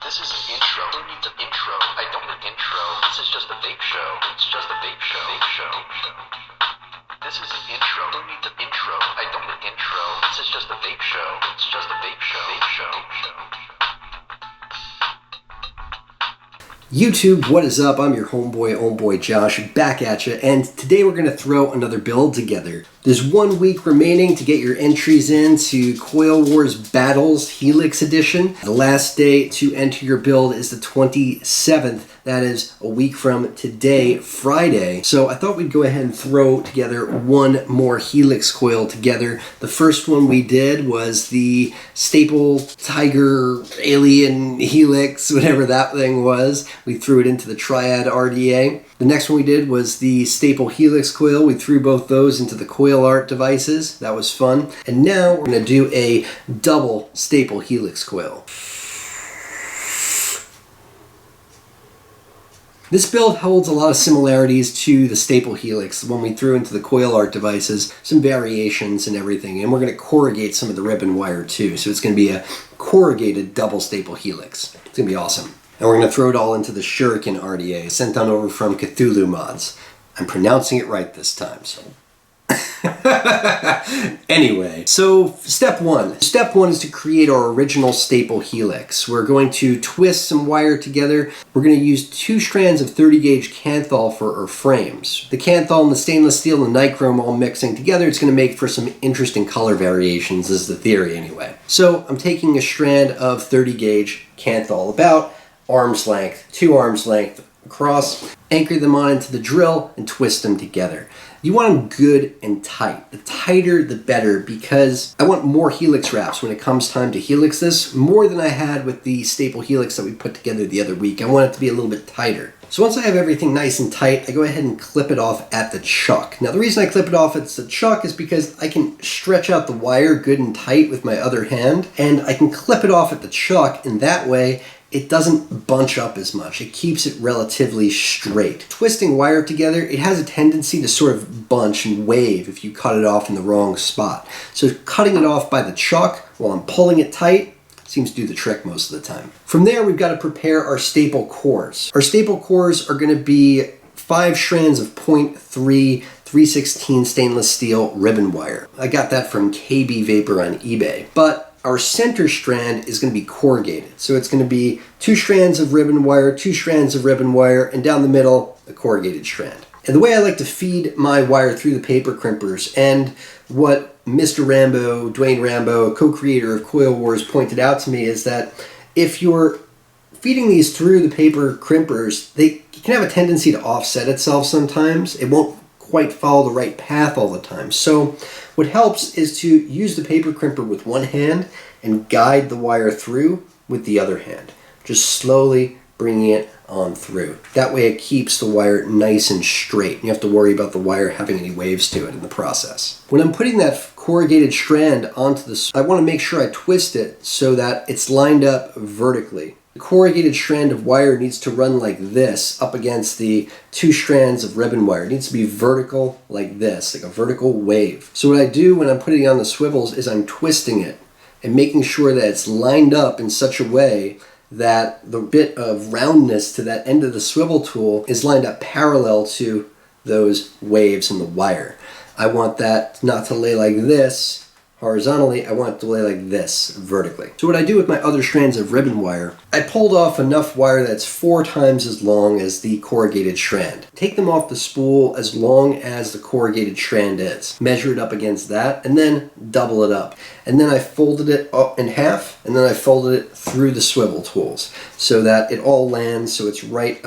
This is an intro. Who needs an intro? I don't need an intro. This is just a vape show. It's just a vape show. Vape show. This is an intro. Who needs an intro? I don't need an intro. This is just a vape show. It's just a vape show. Vape show. YouTube, what is up? I'm your homeboy Josh, back at you, and today we're going to throw another build together. There's 1 week remaining to get your entries in to Coil Wars Battles Helix Edition. The last day to enter your build is the 27th. That is a week from today, Friday. So I thought we'd go ahead and throw together one more Helix coil together. The first one we did was the Staple Tiger Alien Helix, whatever that thing was. We threw it into the Triad RDA. The next one we did was the Staple Helix coil. We threw both those into the coil art devices. That was fun. And now we're going to do a double Staple Helix coil. This build holds a lot of similarities to the Staple Helix, the one we threw into the coil art devices, some variations and everything, and we're going to corrugate some of the ribbon wire too, so it's going to be a corrugated double Staple Helix. It's going to be awesome. And we're going to throw it all into the Shuriken RDA, sent on over from Cthulhu Mods. I'm pronouncing it right this time, so... Anyway, so step one. Step one is to create our original Staple Helix. We're going to twist some wire together. We're going to use 2 strands of 30 gauge kanthal for our frames. The kanthal and the stainless steel and the nichrome all mixing together, it's going to make for some interesting color variations, is the theory anyway. So I'm taking a strand of 30 gauge kanthal, about arm's length, 2 arms length across, anchor them on into the drill and twist them together. You want them good and tight. The tighter the better, because I want more helix wraps when it comes time to helix this, more than I had with the Staple Helix that we put together the other week. I want it to be a little bit tighter. So once I have everything nice and tight, I go ahead and clip it off at the chuck. Now the reason I clip it off at the chuck is because I can stretch out the wire good and tight with my other hand, and I can clip it off at the chuck, and that way it doesn't bunch up as much. It keeps it relatively straight. Twisting wire together, it has a tendency to sort of bunch and wave if you cut it off in the wrong spot. So cutting it off by the chuck while I'm pulling it tight seems to do the trick most of the time. From there, we've got to prepare our staple cores. Our staple cores are going to be 5 strands of 0.3 3/16 stainless steel ribbon wire. I got that from KB Vapor on eBay. But our center strand is going to be corrugated. So it's going to be 2 strands of ribbon wire, 2 strands of ribbon wire, and down the middle, a corrugated strand. And the way I like to feed my wire through the paper crimpers, and what Mr. Rambo, Dwayne Rambo, co-creator of Coil Wars, pointed out to me, is that if you're feeding these through the paper crimpers, it can have a tendency to offset itself sometimes. It won't quite follow the right path all the time. So what helps is to use the paper crimper with one hand and guide the wire through with the other hand, just slowly bringing it on through. That way it keeps the wire nice and straight. You have to worry about the wire having any waves to it in the process. When I'm putting that corrugated strand onto the, I want to make sure I twist it so that it's lined up vertically. The corrugated strand of wire needs to run like this up against the 2 strands of ribbon wire. It needs to be vertical like this, like a vertical wave. So what I do when I'm putting it on the swivels is I'm twisting it and making sure that it's lined up in such a way that the bit of roundness to that end of the swivel tool is lined up parallel to those waves in the wire. I want that not to lay like this horizontally, I want it to lay like this vertically. So what I do with my other strands of ribbon wire, I pulled off enough wire that's 4 times as long as the corrugated strand. Take them off the spool as long as the corrugated strand is. Measure it up against that, and then double it up. And then I folded it up in half, and then I folded it through the swivel tools so that it all lands so it's right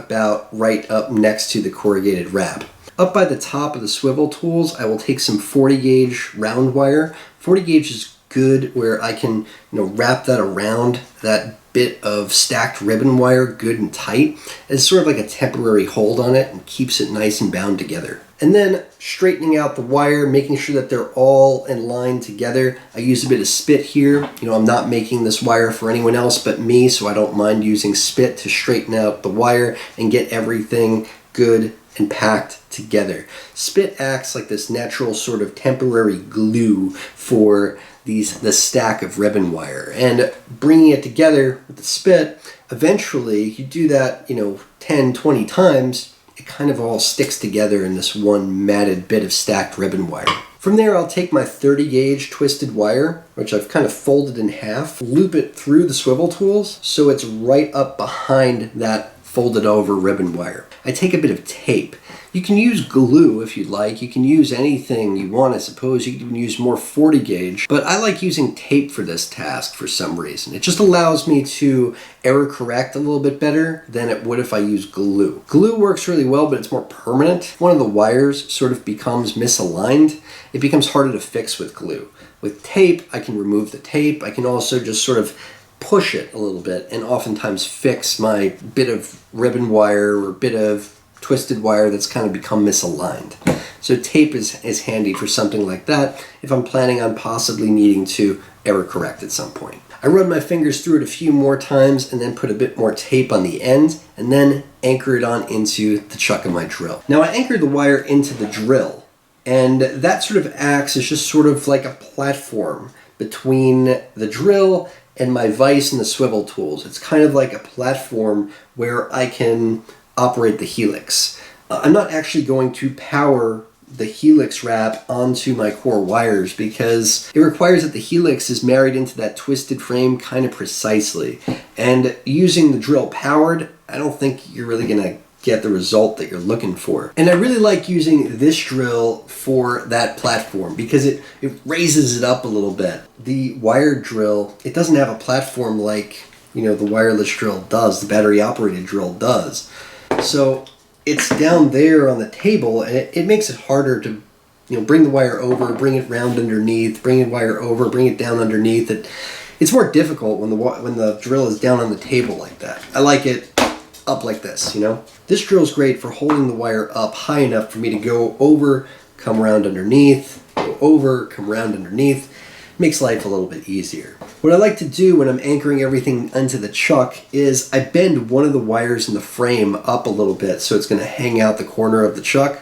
up next to the corrugated wrap. Up by the top of the swivel tools, I will take some 40 gauge round wire. 40 gauge is good where I can, wrap that around that bit of stacked ribbon wire good and tight. It's sort of like a temporary hold on it and keeps it nice and bound together. And then straightening out the wire, making sure that they're all in line together. I use a bit of spit here. I'm not making this wire for anyone else but me, so I don't mind using spit to straighten out the wire and get everything good and packed together. Spit acts like this natural sort of temporary glue for the stack of ribbon wire, and bringing it together with the spit eventually, you do that, 10, 20 times, it kind of all sticks together in this one matted bit of stacked ribbon wire. From there, I'll take my 30 gauge twisted wire, which I've kind of folded in half, loop it through the swivel tools so it's right up behind that folded over ribbon wire. I take a bit of tape. You can use glue if you'd like. You can use anything you want, I suppose. You can even use more 40 gauge, but I like using tape for this task for some reason. It just allows me to error correct a little bit better than it would if I use glue. Glue works really well, but it's more permanent. If one of the wires sort of becomes misaligned, it becomes harder to fix with glue. With tape, I can remove the tape. I can also just sort of push it a little bit and oftentimes fix my bit of ribbon wire or bit of twisted wire that's kind of become misaligned. So tape is handy for something like that if I'm planning on possibly needing to error correct at some point. I run my fingers through it a few more times and then put a bit more tape on the end and then anchor it on into the chuck of my drill. Now I anchored the wire into the drill, and that sort of acts as just sort of like a platform between the drill and my vise and the swivel tools. It's kind of like a platform where I can operate the helix. I'm not actually going to power the helix wrap onto my core wires because it requires that the helix is married into that twisted frame kind of precisely. And using the drill powered, I don't think you're really going to get the result that you're looking for. And I really like using this drill for that platform because it raises it up a little bit. The wired drill, it doesn't have a platform like, the wireless drill does, the battery operated drill does. So it's down there on the table, and it makes it harder to, bring the wire over, bring it round underneath, bring the wire over, bring it down underneath. It's more difficult when the drill is down on the table like that. I like it up like this, This drill is great for holding the wire up high enough for me to go over, come around underneath, go over, come around underneath. Makes life a little bit easier. What I like to do when I'm anchoring everything onto the chuck is I bend one of the wires in the frame up a little bit so it's going to hang out the corner of the chuck.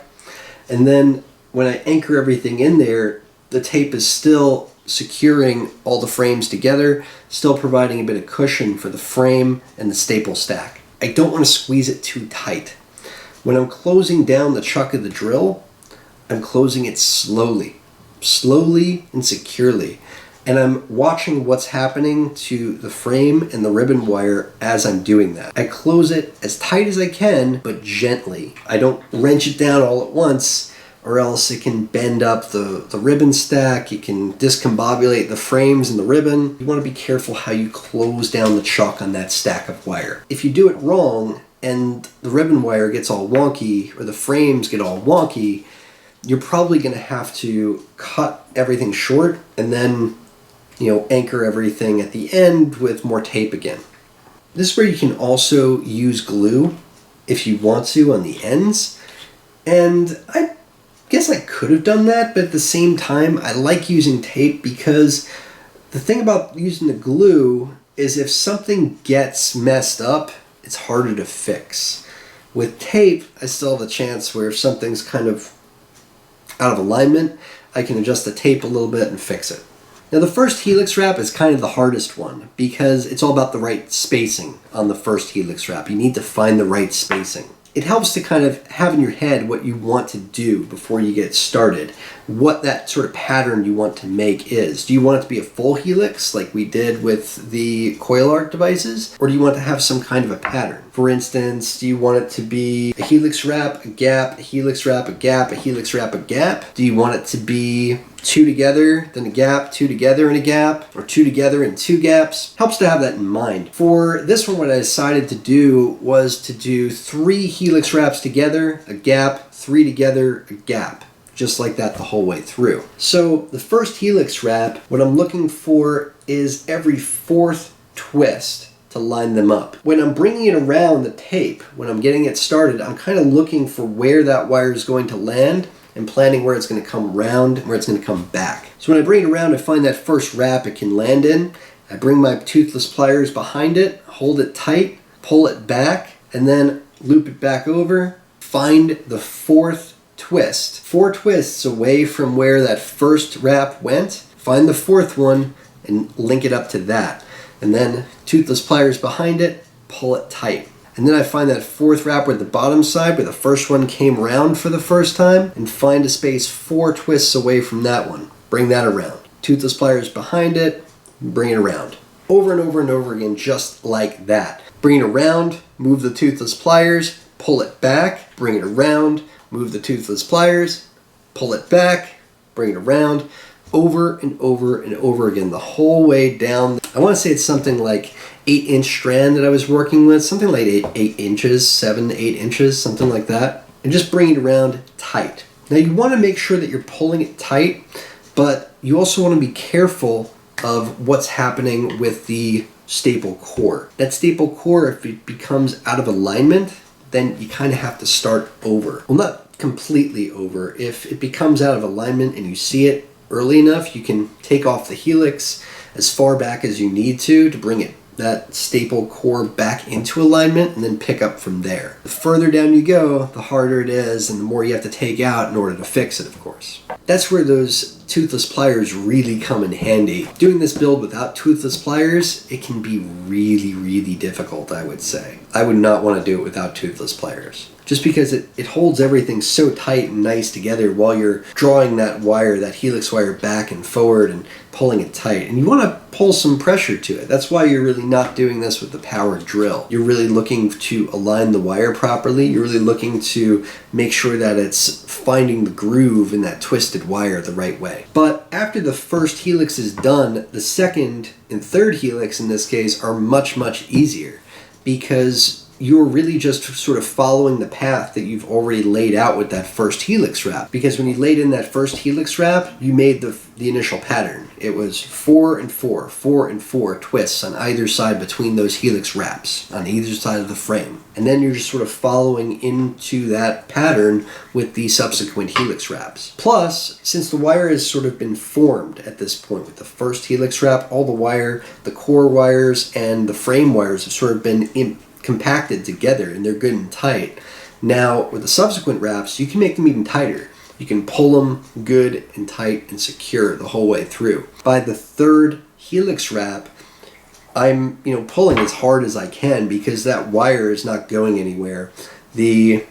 And then when I anchor everything in there, the tape is still securing all the frames together, still providing a bit of cushion for the frame and the staple stack. I don't want to squeeze it too tight. When I'm closing down the chuck of the drill, I'm closing it slowly and securely. And I'm watching what's happening to the frame and the ribbon wire as I'm doing that. I close it as tight as I can, but gently. I don't wrench it down all at once, or else it can bend up the ribbon stack. You can discombobulate the frames and the ribbon. You want to be careful how you close down the chuck on that stack of wire. If you do it wrong and the ribbon wire gets all wonky or the frames get all wonky, you're probably going to have to cut everything short and then anchor everything at the end with more tape again. This is where you can also use glue if you want to on the ends. And I guess I could have done that, but at the same time, I like using tape because the thing about using the glue is if something gets messed up, it's harder to fix. With tape, I still have the chance where if something's kind of out of alignment, I can adjust the tape a little bit and fix it. Now the first helix wrap is kind of the hardest one because it's all about the right spacing on the first helix wrap. You need to find the right spacing. It helps to kind of have in your head what you want to do before you get started, what that sort of pattern you want to make is. Do you want it to be a full helix like we did with the coil art devices, or do you want to have some kind of a pattern? For instance, do you want it to be a helix wrap, a gap, a helix wrap, a gap, a helix wrap, a gap? Do you want it to be two together, then a gap, two together and a gap, or two together and two gaps? Helps to have that in mind. For this one, what I decided to do was to do 3 helix wraps together, a gap, 3 together, a gap. Just like that the whole way through. So the first helix wrap, what I'm looking for is every 4th twist to line them up. When I'm bringing it around the tape, when I'm getting it started, I'm kind of looking for where that wire is going to land and planning where it's going to come around and where it's going to come back. So when I bring it around, I find that first wrap it can land in. I bring my toothless pliers behind it, hold it tight, pull it back, and then loop it back over. Find the 4th twist. 4 twists away from where that first wrap went. Find the 4th one and link it up to that. And then toothless pliers behind it, pull it tight. And then I find that fourth wrap with the bottom side where the first one came round for the first time and find a space 4 twists away from that one. Bring that around. Toothless pliers behind it, bring it around. Over and over and over again, just like that. Bring it around, move the toothless pliers, pull it back, bring it around, move the toothless pliers, pull it back, bring it around, over and over and over again, the whole way down. I want to say it's something like 8-inch strand that I was working with, something like 8 inches, 7 to 8 inches, something like that. And just bring it around tight. Now you want to make sure that you're pulling it tight, but you also want to be careful of what's happening with the staple core. That staple core, if it becomes out of alignment, then you kind of have to start over. Well, not completely over. If it becomes out of alignment and you see it early enough, you can take off the helix as far back as you need to bring it, that staple core, back into alignment and then pick up from there. The further down you go, the harder it is and the more you have to take out in order to fix it, of course. That's where those toothless pliers really come in handy. Doing this build without toothless pliers, it can be really, really difficult, I would say. I would not want to do it without toothless pliers. Just because it holds everything so tight and nice together while you're drawing that wire, that helix wire back and forward and pulling it tight. And you want to pull some pressure to it. That's why you're really not doing this with the power drill. You're really looking to align the wire properly. You're really looking to make sure that it's finding the groove in that twisted wire the right way. But after the first helix is done, the second and third helix in this case are much, much easier because you're really just sort of following the path that you've already laid out with that first helix wrap. Because when you laid in that first helix wrap, you made the initial pattern. It was 4 and 4, 4 and 4 twists on either side between those helix wraps, on either side of the frame. And then you're just sort of following into that pattern with the subsequent helix wraps. Plus, since the wire has sort of been formed at this point with the first helix wrap, all the wire, the core wires and the frame wires have sort of been compacted together and they're good and tight. Now with the subsequent wraps, you can make them even tighter. You can pull them good and tight and secure the whole way through. By the third helix wrap, I'm pulling as hard as I can because that wire is not going anywhere. The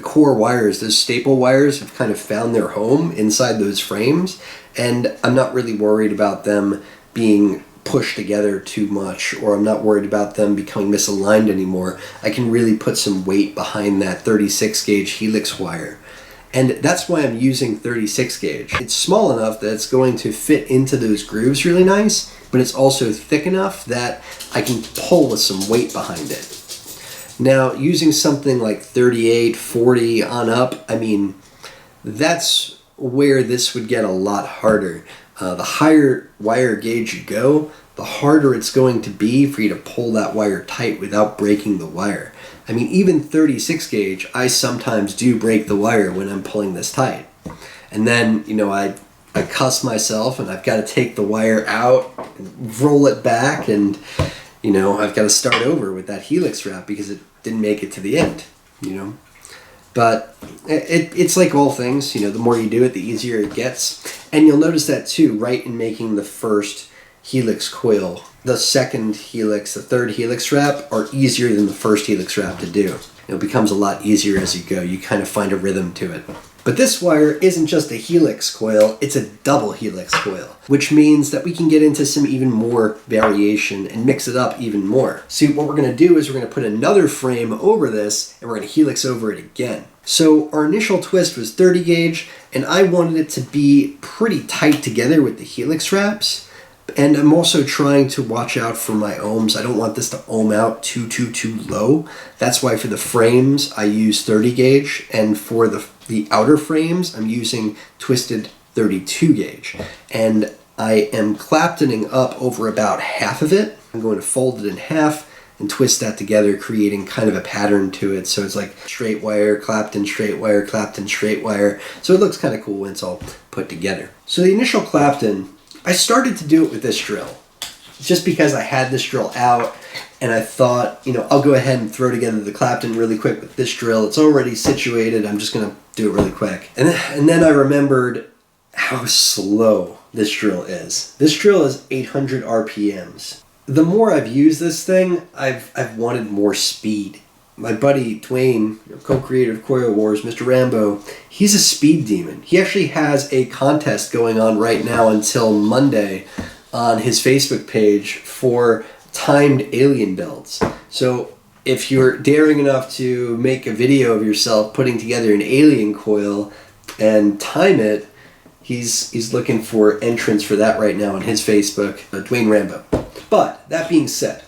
core wires, those staple wires, have kind of found their home inside those frames, and I'm not really worried about them being pushed together too much, or I'm not worried about them becoming misaligned anymore. I can really put some weight behind that 36 gauge helix wire. And that's why I'm using 36 gauge. It's small enough that it's going to fit into those grooves really nice, but it's also thick enough that I can pull with some weight behind it. Now, using something like 38, 40 on up, I mean, that's where this would get a lot harder. The higher wire gauge you go, the harder it's going to be for you to pull that wire tight without breaking the wire. I mean, even 36 gauge, I sometimes do break the wire when I'm pulling this tight. And then, I cuss myself and I've got to take the wire out, and roll it back, and, I've got to start over with that helix wrap because it didn't make it to the end, But it's like all things, the more you do it, the easier it gets. And you'll notice that too, right in making the first helix coil. The second helix, the third helix wrap are easier than the first helix wrap to do. It becomes a lot easier as you go. You kind of find a rhythm to it. But this wire isn't just a helix coil, it's a double helix coil, which means that we can get into some even more variation and mix it up even more. See, what we're going to do is we're going to put another frame over this and we're going to helix over it again. So our initial twist was 30 gauge and I wanted it to be pretty tight together with the helix wraps. And I'm also trying to watch out for my ohms. I don't want this to ohm out too low. That's why for the frames I use 30 gauge, and for the outer frames I'm using twisted 32 gauge. And I am claptoning up over about half of it. I'm going to fold it in half and twist that together, creating kind of a pattern to it. So it's like straight wire, clapton, straight wire, clapton, straight wire. So it looks kind of cool when it's all put together. So the initial clapton, I started to do it with this drill just because I had this drill out and I thought, I'll go ahead and throw together the clapton really quick with this drill. It's already situated. I'm just going to do it really quick. And then I remembered how slow this drill is. This drill is 800 RPMs. the more I've used this thing, I've wanted more speed. My buddy Dwayne, co-creator of Coil Wars, Mr. Rambo, he's a speed demon. He actually has a contest going on right now until Monday on his Facebook page for timed alien builds. So if you're daring enough to make a video of yourself putting together an alien coil and time it, he's looking for entrants for that right now on his Facebook, Dwayne Rambo. But that being said,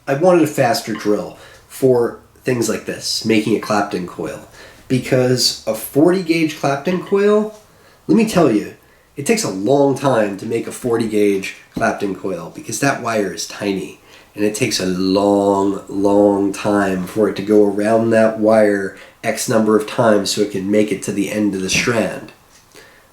I wanted a faster drill for things like this, making a clapton coil, because a 40 gauge clapton coil, let me tell you, it takes a long time to make a 40 gauge clapton coil because that wire is tiny and it takes a long time for it to go around that wire X number of times so it can make it to the end of the strand,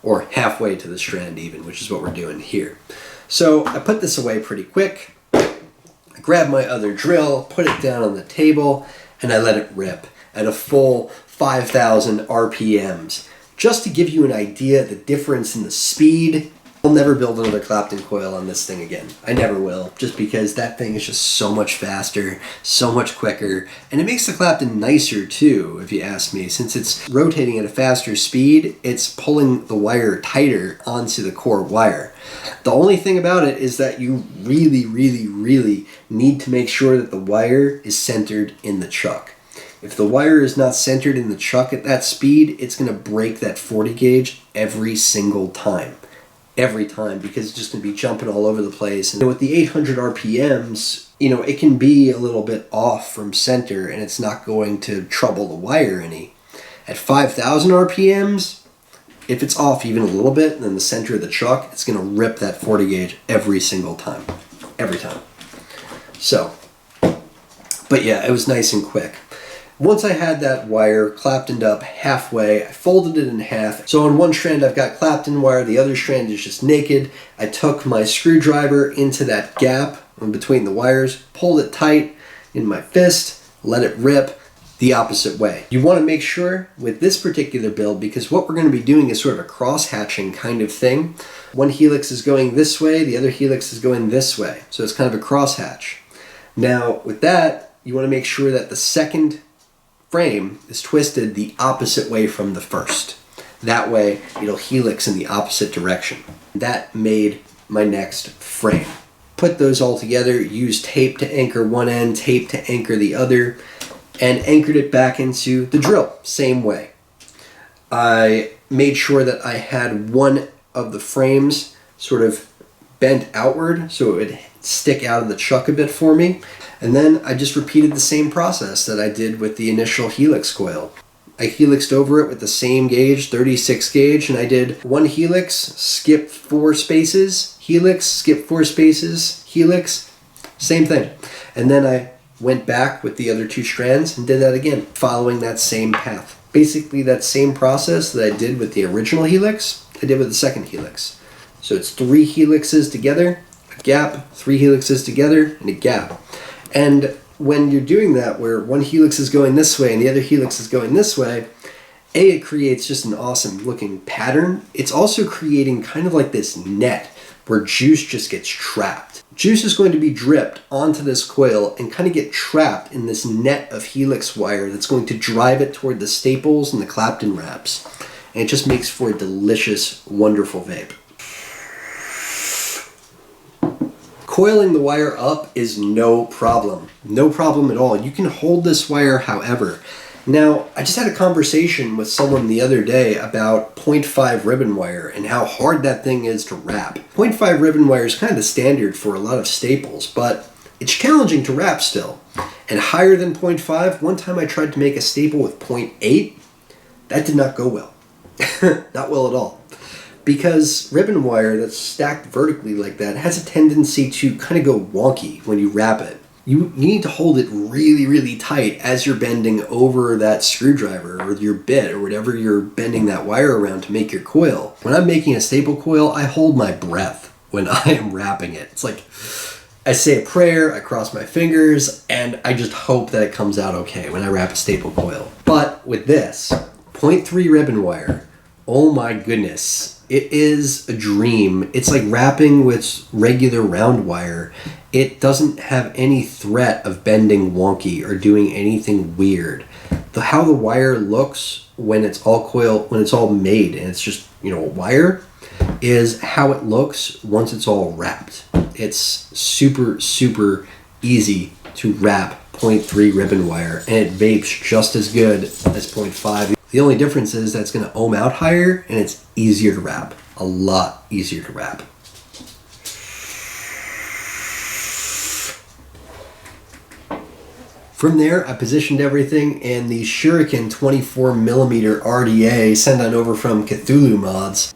or halfway to the strand even, which is what we're doing here. So I put this away pretty quick. I grabbed my other drill, put it down on the table, and I let it rip at a full 5,000 RPMs. Just to give you an idea of the difference in the speed, I'll never build another clapton coil on this thing again. I never will, just because that thing is just so much faster, so much quicker, and it makes the clapton nicer too, if you ask me. Since it's rotating at a faster speed, it's pulling the wire tighter onto the core wire. The only thing about it is that you really need to make sure that the wire is centered in the chuck. If the wire is not centered in the chuck at that speed, it's going to break that 40 gauge every single time. Every time, because it's just going to be jumping all over the place. And with the 800 RPMs, you know, it can be a little bit off from center and it's not going to trouble the wire any. At 5,000 RPMs, if it's off even a little bit, then the center of the chuck, it's going to rip that 40 gauge every single time. Every time. So, but yeah, it was nice and quick. Once I had that wire claptoned up halfway, I folded it in half. So on one strand I've got clapton wire, the other strand is just naked. I took my screwdriver into that gap in between the wires, pulled it tight in my fist, let it rip the opposite way. You want to make sure with this particular build, because what we're going to be doing is sort of a cross-hatching kind of thing. One helix is going this way, the other helix is going this way. So it's kind of a cross-hatch. Now with that, you want to make sure that the second frame is twisted the opposite way from the first. That way it'll helix in the opposite direction. That made my next frame. Put those all together, used tape to anchor one end, tape to anchor the other, and anchored it back into the drill, same way. I made sure that I had one of the frames sort of bent outward so it would stick out of the chuck a bit for me. And then I just repeated the same process that I did with the initial Helix coil. I helixed over it with the same gauge, 36 gauge, and I did one helix, skip 4 spaces, helix, skip 4 spaces, helix, same thing. And then I went back with the other 2 strands and did that again, following that same path. Basically that same process that I did with the original helix, I did with the second helix. So it's 3 helixes together, a gap, 3 helixes together, and a gap. And when you're doing that, where one helix is going this way and the other helix is going this way, it creates just an awesome looking pattern. It's also creating kind of like this net where juice just gets trapped. Juice is going to be dripped onto this coil and kind of get trapped in this net of helix wire that's going to drive it toward the staples and the clapton wraps. And it just makes for a delicious, wonderful vape. Coiling the wire up is no problem. No problem at all. You can hold this wire however. Now, I just had a conversation with someone the other day about 0.5 ribbon wire and how hard that thing is to wrap. 0.5 ribbon wire is kind of the standard for a lot of staples, but it's challenging to wrap still. And higher than 0.5, one time I tried to make a staple with 0.8, that did not go well. Not well at all. Because ribbon wire that's stacked vertically like that has a tendency to kind of go wonky when you wrap it. You need to hold it really tight as you're bending over that screwdriver or your bit or whatever you're bending that wire around to make your coil. When I'm making a staple coil, I hold my breath when I am wrapping it. It's like I say a prayer, I cross my fingers, and I just hope that it comes out okay when I wrap a staple coil. But with this, 0.3 ribbon wire, oh my goodness. It is a dream. It's like wrapping with regular round wire. it doesn't have any threat of bending wonky or doing anything weird. How the wire looks when it's all coil, when it's all made and it's just, you know, a wire, is how it looks once it's all wrapped. It's super, super easy to wrap 0.3 ribbon wire, and it vapes just as good as 0.5. The only difference is that it's going to ohm out higher and it's easier to wrap. A lot easier to wrap. From there, I positioned everything in the Shuriken 24mm RDA sent on over from Cthulhu Mods.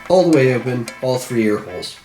All the way open, all 3 air holes.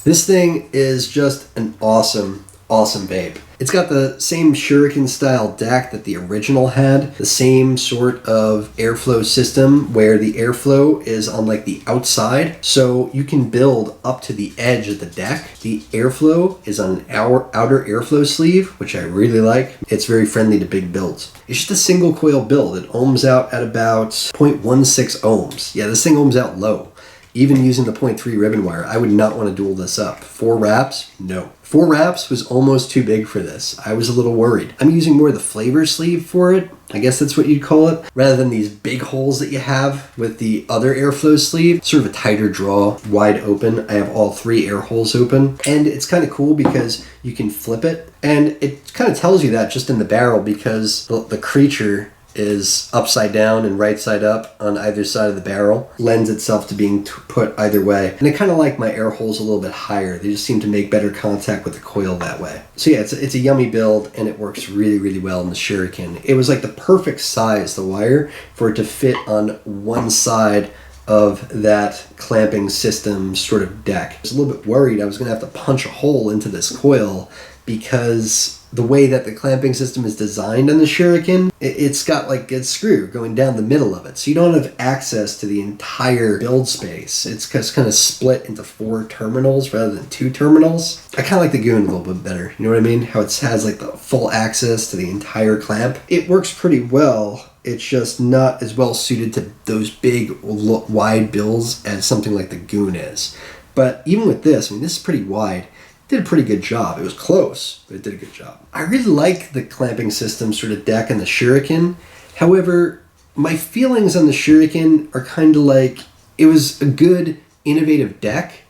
This thing is just an awesome vape. It's got the same Shuriken style deck that the original had, the same sort of airflow system where the airflow is on like the outside, so you can build up to the edge of the deck. The airflow is on an outer airflow sleeve, which I really like. It's very friendly to big builds. It's just a single coil build. It ohms out at about 0.16 ohms. Yeah, this thing ohms out low. Even using the 0.3 ribbon wire, I would not want to dual this up. 4 wraps? No. 4 wraps was almost too big for this. I was a little worried. I'm using more of the flavor sleeve for it. I guess that's what you'd call it. Rather than these big holes that you have with the other airflow sleeve. Sort of a tighter draw, wide open. I have all 3 air holes open. And it's kind of cool because you can flip it. And it kind of tells you that just in the barrel because the creature is upside down and right side up on either side of the barrel. Lends itself to being put either way. And I kind of like my air holes a little bit higher. They just seem to make better contact with the coil that way. So yeah, it's a yummy build and it works really, really well in the Shuriken. It was like the perfect size, the wire, for it to fit on one side of that clamping system sort of deck. I was a little bit worried I was going to have to punch a hole into this coil because the way that the clamping system is designed on the Shuriken, it's got like a screw going down the middle of it. So you don't have access to the entire build space. It's just kind of split into 4 terminals rather than 2 terminals. I kind of like the Goon a little bit better. You know what I mean? How it has like the full access to the entire clamp. It works pretty well. It's just not as well suited to those big, wide bills as something like the Goon is. But even with this, I mean, this is pretty wide. Did a pretty good job. It was close, but it did a good job. I really like the clamping system sort of deck on the Shuriken. However, my feelings on the Shuriken are kind of like, it was a good, innovative deck,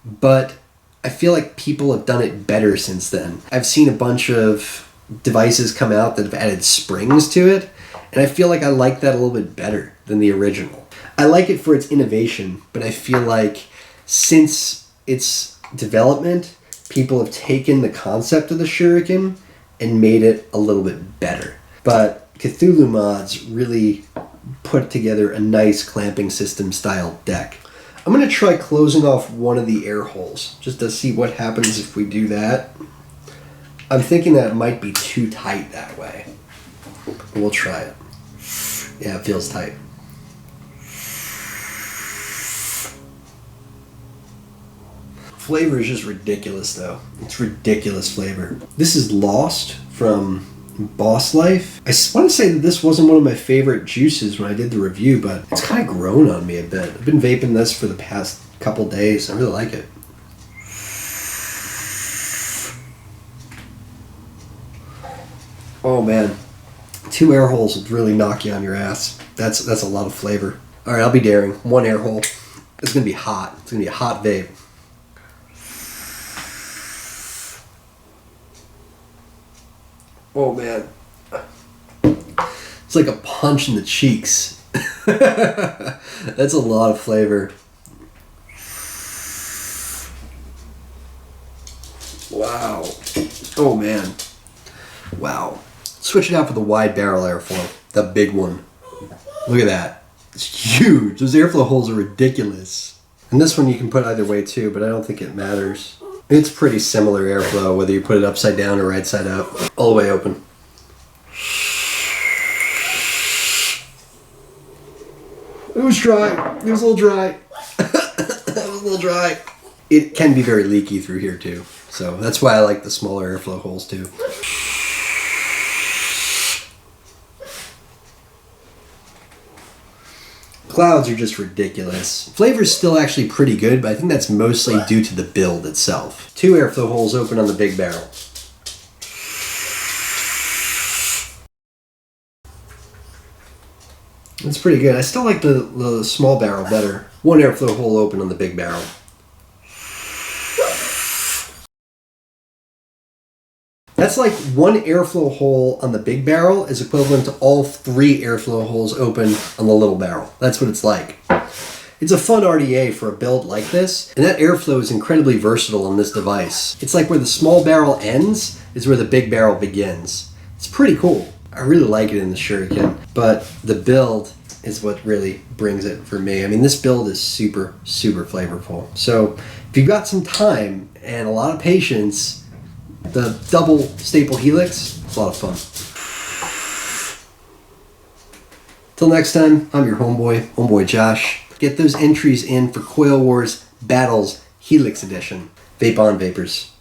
but I feel like people have done it better since then. I've seen a bunch of devices come out that have added springs to it, and I feel like I like that a little bit better than the original. I like it for its innovation, but I feel like since its development, people have taken the concept of the Shuriken and made it a little bit better. But Cthulhu Mods really put together a nice clamping system style deck. I'm going to try closing off one of the air holes just to see what happens if we do that. I'm thinking that it might be too tight that way. We'll try it. Yeah, it feels tight. Flavor is just ridiculous though. It's ridiculous flavor. This is Lost from Boss Life. I want to say that this wasn't one of my favorite juices when I did the review, but it's kind of grown on me a bit. I've been vaping this for the past couple days. I really like it. Oh man, 2 air holes would really knock you on your ass. That's a lot of flavor. All right, I'll be daring. 1 air hole. It's gonna be hot. It's gonna be a hot vape. Oh man, it's like a punch in the cheeks. That's a lot of flavor. Wow. Oh man. Wow. Switch it out for the wide barrel airflow, the big one. Look at that. It's huge. Those airflow holes are ridiculous. And this one you can put either way too, but I don't think it matters. It's pretty similar airflow, whether you put it upside down or right side up. All the way open. It was dry. It was a little dry. That was a little dry. It can be very leaky through here too. So that's why I like the smaller airflow holes too. Clouds are just ridiculous. Flavor's still actually pretty good, but I think that's mostly due to the build itself. 2 airflow holes open on the big barrel. That's pretty good. I still like the small barrel better. 1 airflow hole open on the big barrel. That's like 1 airflow hole on the big barrel is equivalent to all 3 airflow holes open on the little barrel. That's what it's like. It's a fun RDA for a build like this, and that airflow is incredibly versatile on this device. It's like where the small barrel ends is where the big barrel begins. It's pretty cool. I really like it in the Shuriken, but the build is what really brings it for me. I mean, this build is super, super flavorful. So if you've got some time and a lot of patience, the double staple Helix, it's a lot of fun. Till next time, I'm your homeboy Josh. Get those entries in for Coil Wars Battles Helix Edition. Vape on, Vapers.